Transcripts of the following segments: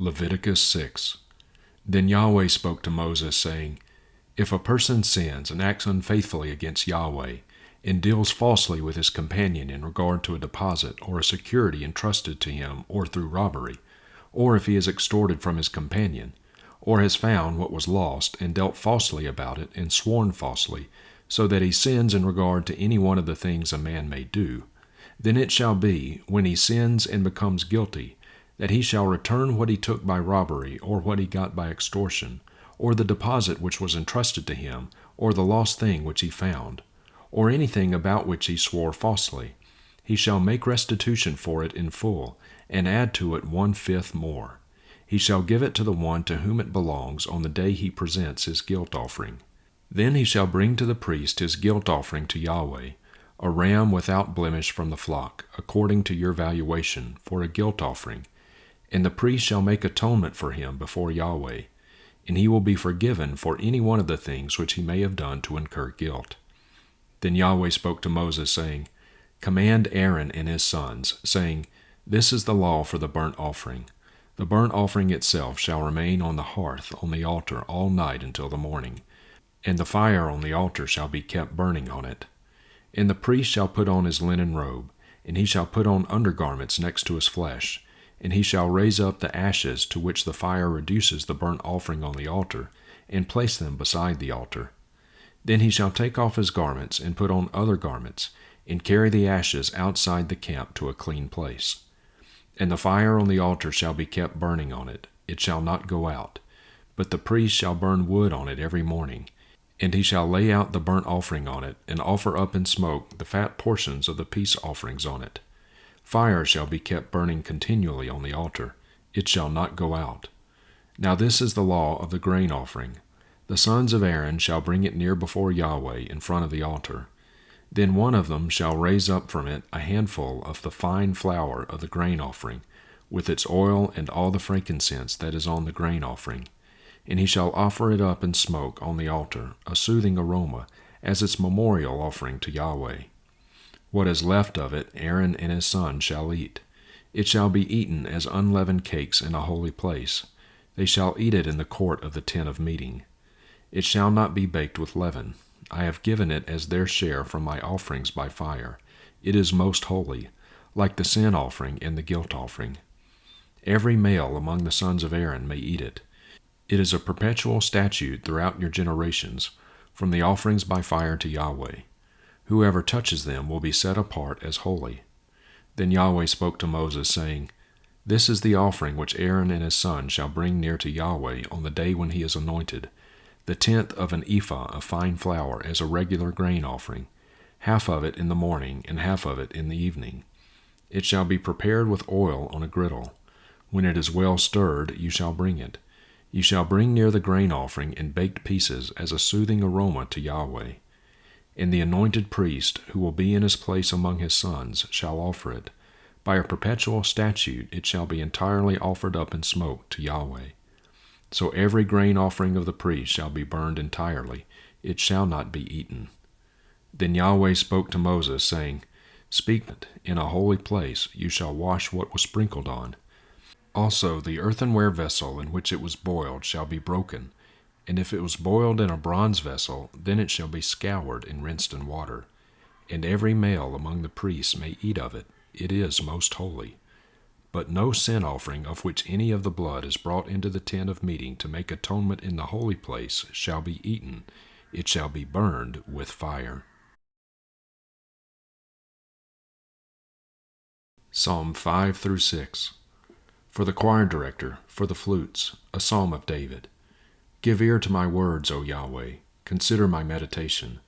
Leviticus 6. Then Yahweh spoke to Moses, saying, If a person sins and acts unfaithfully against Yahweh, and deals falsely with his companion in regard to a deposit or a security entrusted to him or through robbery, or if he has extorted from his companion, or has found what was lost and dealt falsely about it and sworn falsely, so that he sins in regard to any one of the things a man may do, then it shall be, when he sins and becomes guilty, that he shall return what he took by robbery, or what he got by extortion, or the deposit which was entrusted to him, or the lost thing which he found, or anything about which he swore falsely. He shall make restitution for it in full, and add to it 1/5 more. He shall give it to the one to whom it belongs on the day he presents his guilt offering. Then he shall bring to the priest his guilt offering to Yahweh, a ram without blemish from the flock, according to your valuation, for a guilt offering. And the priest shall make atonement for him before Yahweh, and he will be forgiven for any one of the things which he may have done to incur guilt. Then Yahweh spoke to Moses, saying, Command Aaron and his sons, saying, This is the law for the burnt offering. The burnt offering itself shall remain on the hearth on the altar all night until the morning, and the fire on the altar shall be kept burning on it. And the priest shall put on his linen robe, and he shall put on undergarments next to his flesh, and he shall raise up the ashes to which the fire reduces the burnt offering on the altar, and place them beside the altar. Then he shall take off his garments, and put on other garments, and carry the ashes outside the camp to a clean place. And the fire on the altar shall be kept burning on it, it shall not go out. But the priest shall burn wood on it every morning, and he shall lay out the burnt offering on it, and offer up in smoke the fat portions of the peace offerings on it. Fire shall be kept burning continually on the altar, it shall not go out. Now this is the law of the grain offering. The sons of Aaron shall bring it near before Yahweh in front of the altar. Then one of them shall raise up from it a handful of the fine flour of the grain offering, with its oil and all the frankincense that is on the grain offering. And he shall offer it up in smoke on the altar, a soothing aroma, as its memorial offering to Yahweh. What is left of it Aaron and his sons shall eat. It shall be eaten as unleavened cakes in a holy place. They shall eat it in the court of the tent of meeting. It shall not be baked with leaven. I have given it as their share from my offerings by fire. It is most holy, like the sin offering and the guilt offering. Every male among the sons of Aaron may eat it. It is a perpetual statute throughout your generations, from the offerings by fire to Yahweh. Whoever touches them will be set apart as holy. Then Yahweh spoke to Moses, saying, This is the offering which Aaron and his sons shall bring near to Yahweh on the day when he is anointed, the 1/10 of an ephah of fine flour as a regular grain offering, half of it in the morning and half of it in the evening. It shall be prepared with oil on a griddle. When it is well stirred, you shall bring it. You shall bring near the grain offering in baked pieces as a soothing aroma to Yahweh. And the anointed priest, who will be in his place among his sons, shall offer it. By a perpetual statute it shall be entirely offered up in smoke to Yahweh. So every grain offering of the priest shall be burned entirely, it shall not be eaten. Then Yahweh spoke to Moses, saying, Speak it, in a holy place you shall wash what was sprinkled on. Also the earthenware vessel in which it was boiled shall be broken, and if it was boiled in a bronze vessel, then it shall be scoured and rinsed in water. And every male among the priests may eat of it, it is most holy. But no sin offering of which any of the blood is brought into the tent of meeting to make atonement in the holy place shall be eaten, it shall be burned with fire. Psalm 5-6. For the choir director, for the flutes, a psalm of David. Give ear to my words, O Yahweh. Consider my meditation.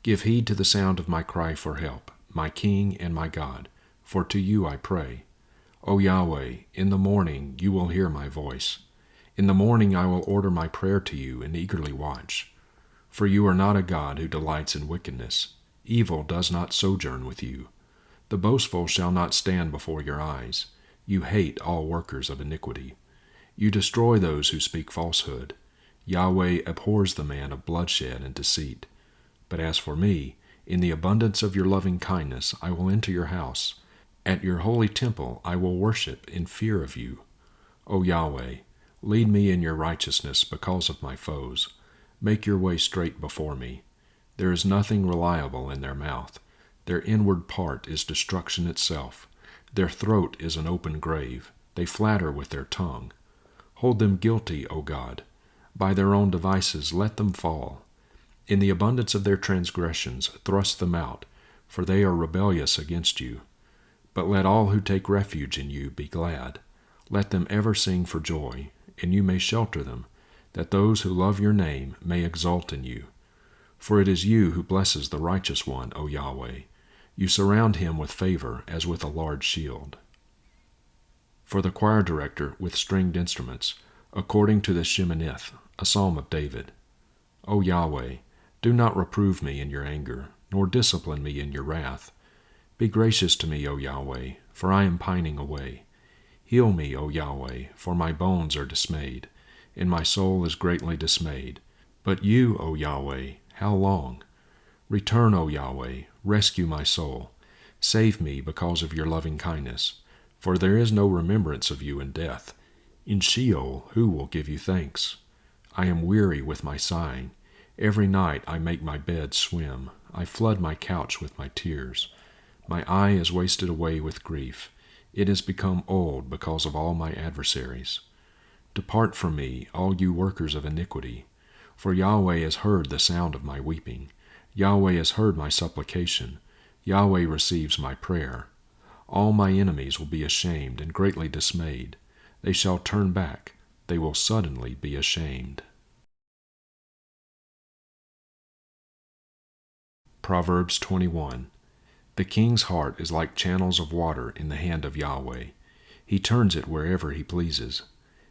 Give heed to the sound of my cry for help, my King and my God, for to you I pray. O Yahweh, in the morning you will hear my voice. In the morning I will order my prayer to you and eagerly watch. For you are not a God who delights in wickedness. Evil does not sojourn with you. The boastful shall not stand before your eyes. You hate all workers of iniquity. You destroy those who speak falsehood. Yahweh abhors the man of bloodshed and deceit. But as for me, in the abundance of your loving kindness I will enter your house. At your holy temple I will worship in fear of you. O Yahweh, lead me in your righteousness because of my foes. Make your way straight before me. There is nothing reliable in their mouth. Their inward part is destruction itself. Their throat is an open grave. They flatter with their tongue. Hold them guilty, O God. By their own devices let them fall. In the abundance of their transgressions thrust them out, for they are rebellious against you. But let all who take refuge in you be glad. Let them ever sing for joy, and you may shelter them, that those who love your name may exult in you. For it is you who blesses the righteous one, O Yahweh. You surround him with favor as with a large shield. For the choir director with stringed instruments, according to the Sheminith, a psalm of David. O Yahweh, do not reprove me in your anger, nor discipline me in your wrath. Be gracious to me, O Yahweh, for I am pining away. Heal me, O Yahweh, for my bones are dismayed, and my soul is greatly dismayed. But you, O Yahweh, how long? Return, O Yahweh, rescue my soul. Save me because of your loving kindness, for there is no remembrance of you in death. In Sheol who will give you thanks? I am weary with my sighing. Every night I make my bed swim. I flood my couch with my tears. My eye is wasted away with grief. It has become old because of all my adversaries. Depart from me, all you workers of iniquity, for Yahweh has heard the sound of my weeping. Yahweh has heard my supplication. Yahweh receives my prayer. All my enemies will be ashamed and greatly dismayed. They shall turn back. They will suddenly be ashamed. Proverbs 21. The king's heart is like channels of water in the hand of Yahweh. He turns it wherever he pleases.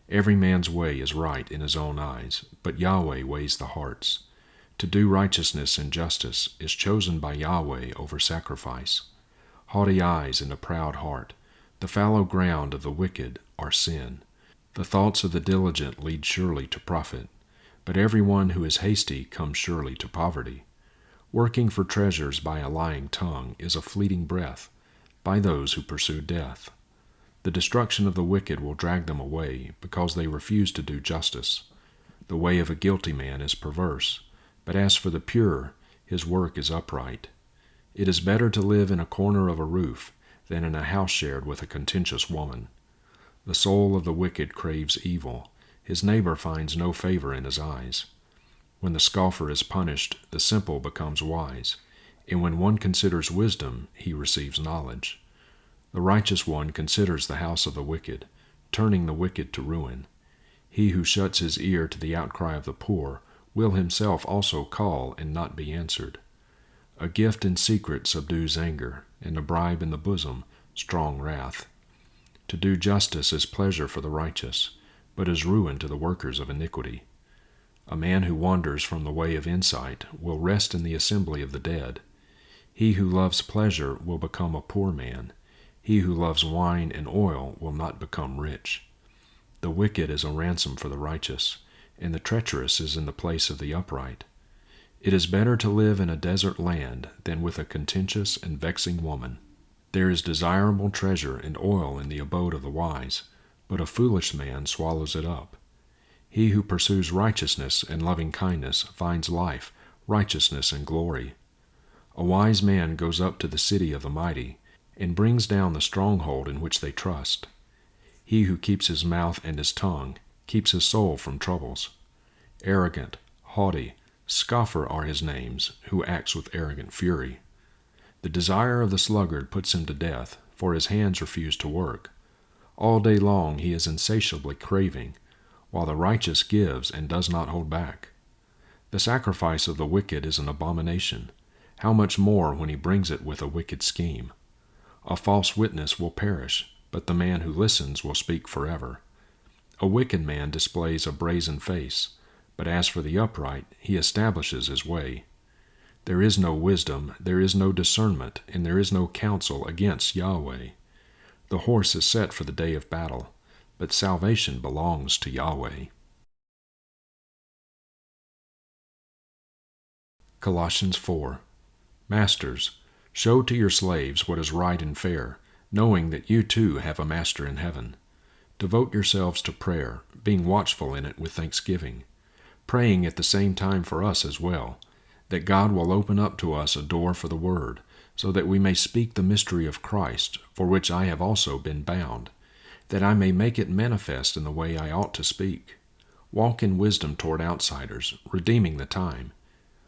Every man's way is right in his own eyes, but Yahweh weighs the hearts. To do righteousness and justice is chosen by Yahweh over sacrifice. Haughty eyes and a proud heart, the fallow ground of the wicked, are sin. The thoughts of the diligent lead surely to profit, but everyone who is hasty comes surely to poverty. Working for treasures by a lying tongue is a fleeting breath, by those who pursue death. The destruction of the wicked will drag them away, because they refuse to do justice. The way of a guilty man is perverse, but as for the pure, his work is upright. It is better to live in a corner of a roof than in a house shared with a contentious woman. The soul of the wicked craves evil. His neighbor finds no favor in his eyes. When the scoffer is punished, the simple becomes wise, and when one considers wisdom, he receives knowledge. The righteous one considers the house of the wicked, turning the wicked to ruin. He who shuts his ear to the outcry of the poor will himself also call and not be answered. A gift in secret subdues anger, and a bribe in the bosom strong wrath. To do justice is pleasure for the righteous, but is ruin to the workers of iniquity. A man who wanders from the way of insight will rest in the assembly of the dead. He who loves pleasure will become a poor man. He who loves wine and oil will not become rich. The wicked is a ransom for the righteous, and the treacherous is in the place of the upright. It is better to live in a desert land than with a contentious and vexing woman. There is desirable treasure and oil in the abode of the wise, but a foolish man swallows it up. He who pursues righteousness and loving kindness finds life, righteousness, and glory. A wise man goes up to the city of the mighty, and brings down the stronghold in which they trust. He who keeps his mouth and his tongue keeps his soul from troubles. Arrogant, haughty, scoffer are his names, who acts with arrogant fury. The desire of the sluggard puts him to death, for his hands refuse to work. All day long he is insatiably craving, while the righteous gives and does not hold back. The sacrifice of the wicked is an abomination. How much more when he brings it with a wicked scheme? A false witness will perish, but the man who listens will speak forever. A wicked man displays a brazen face, but as for the upright, he establishes his way. There is no wisdom, there is no discernment, and there is no counsel against Yahweh. The horse is set for the day of battle, but salvation belongs to Yahweh. Colossians 4. Masters, show to your slaves what is right and fair, knowing that you too have a master in heaven. Devote yourselves to prayer, being watchful in it with thanksgiving, praying at the same time for us as well, that God will open up to us a door for the word, so that we may speak the mystery of Christ, for which I have also been bound, that I may make it manifest in the way I ought to speak. Walk in wisdom toward outsiders, redeeming the time.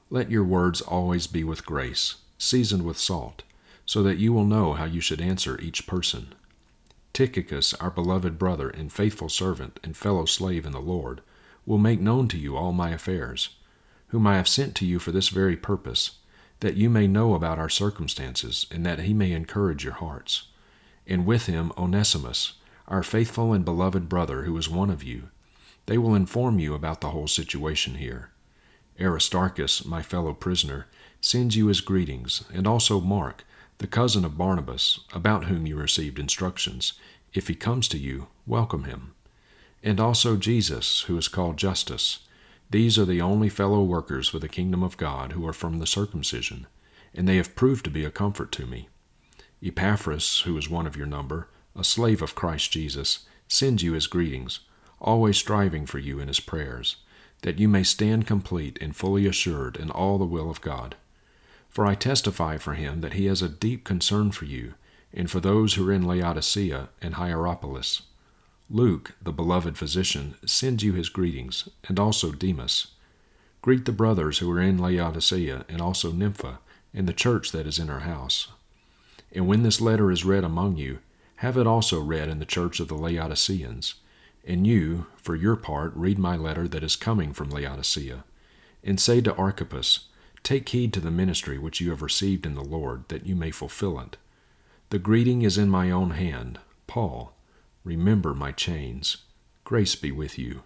Let your words always be with grace, seasoned with salt, so that you will know how you should answer each person. Tychicus, our beloved brother and faithful servant and fellow slave in the Lord, will make known to you all my affairs, whom I have sent to you for this very purpose, that you may know about our circumstances, and that he may encourage your hearts. And with him Onesimus, our faithful and beloved brother, who is one of you. They will inform you about the whole situation here. Aristarchus, my fellow prisoner, sends you his greetings, and also Mark, the cousin of Barnabas, about whom you received instructions. If he comes to you, welcome him. And also Jesus, who is called Justus. These are the only fellow workers for the kingdom of God who are from the circumcision, and they have proved to be a comfort to me. Epaphras, who is one of your number, a slave of Christ Jesus, sends you his greetings, always striving for you in his prayers, that you may stand complete and fully assured in all the will of God. For I testify for him that he has a deep concern for you, and for those who are in Laodicea and Hierapolis. Luke, the beloved physician, sends you his greetings, and also Demas. Greet the brothers who are in Laodicea, and also Nympha, and the church that is in her house. And when this letter is read among you, have it also read in the church of the Laodiceans. And you, for your part, read my letter that is coming from Laodicea. And say to Archippus, take heed to the ministry which you have received in the Lord, that you may fulfill it. The greeting is in my own hand, Paul. Remember my chains. Grace be with you.